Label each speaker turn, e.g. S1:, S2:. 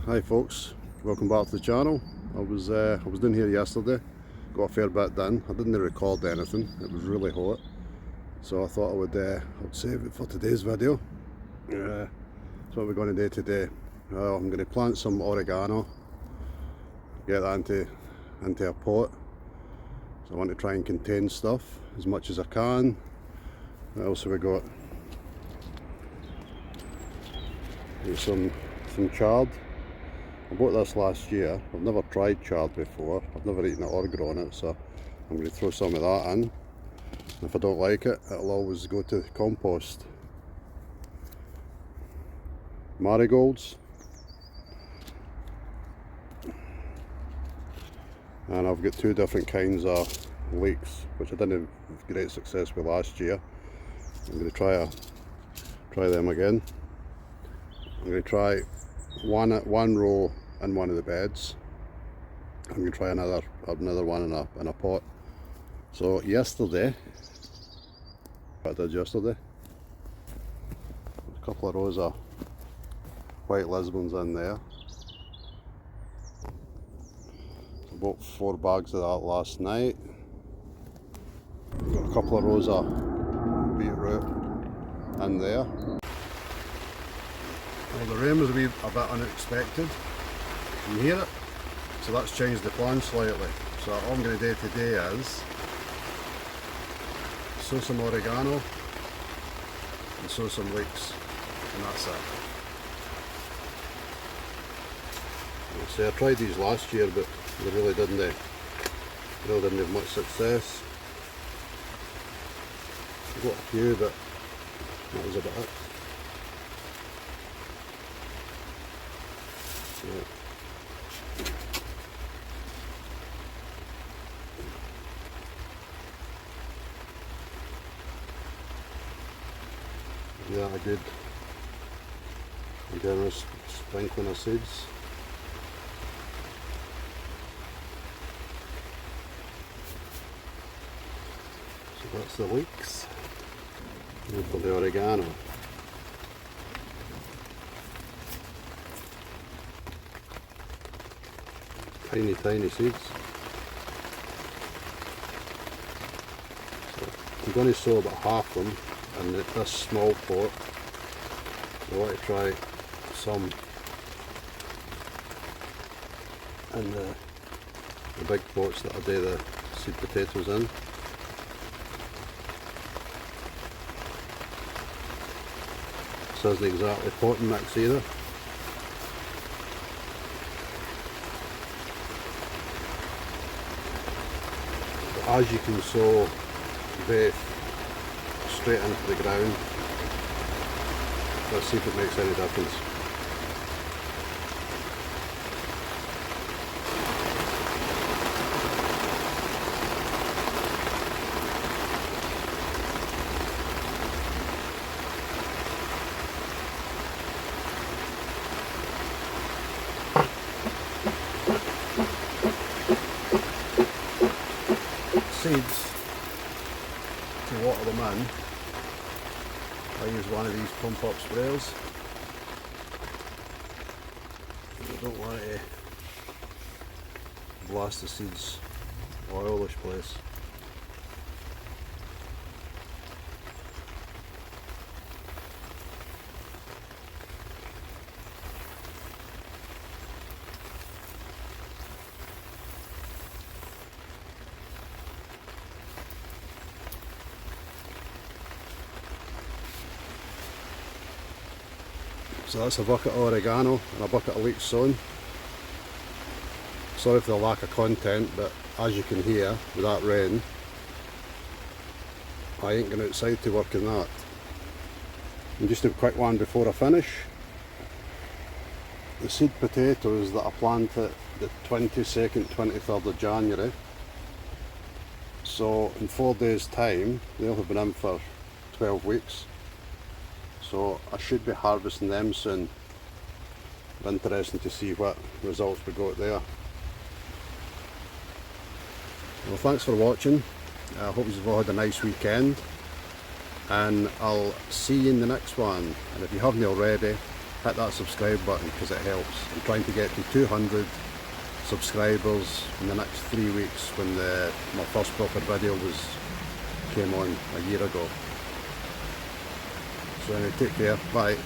S1: Hi folks, welcome back to the channel. I was down here yesterday, got a fair bit done. I didn't record anything, it was really hot, so I thought I would save it for today's video. That's what we're going to do today. I'm going to plant some oregano, get that into a pot. So I want to try and contain stuff as much as I can. What else have we got? Some chard. I bought this last year. I've never tried chard before. I've never eaten it or grown it, so I'm going to throw some of that in. If I don't like it, it'll always go to compost. Marigolds. And I've got two different kinds of leeks, which I didn't have great success with last year. I'm going to try them again. I'm going to try one row in one of the beds. I'm going to try another one in a pot. So yesterday, a couple of rows of white Lisbons in there. I bought 4 bags of that last night. Got a couple of rows of beetroot in there. Well, the rain was a bit unexpected. You can hear it? So that's changed the plan slightly. So all I'm going to do today is sow some oregano and sow some leeks, and that's it. So I tried these last year, but they really didn't have much success. I got a few, but that was about it. Yeah, I did a generous sprinkling of seeds. So that's the leeks. And for the oregano. Tiny seeds. So I'm going to sow about half of them in this small pot. I want to try some in the big pots that I do the seed potatoes in. This isn't exactly potting mix either. As you can sow both straight into the ground, let's see if it makes any difference. Seeds, to water them in, I use one of these pump up sprayers. I don't want to blast the seeds all over this place. So that's a bucket of oregano and a bucket of leeks sown. Sorry for the lack of content, but as you can hear with that rain, I ain't going outside to work in that. And just a quick one before I finish. The seed potatoes that I planted the 22nd, 23rd of January, so in 4 days time they'll have been in for 12 weeks. So I should be harvesting them soon. Interesting to see what results we got there. Well, thanks for watching. I hope you've all had a nice weekend, and I'll see you in the next one. And if you haven't already, hit that subscribe button because it helps. I'm trying to get to 200 subscribers in the next 3 weeks when my first proper video came on a year ago. So anyway, take care, bye.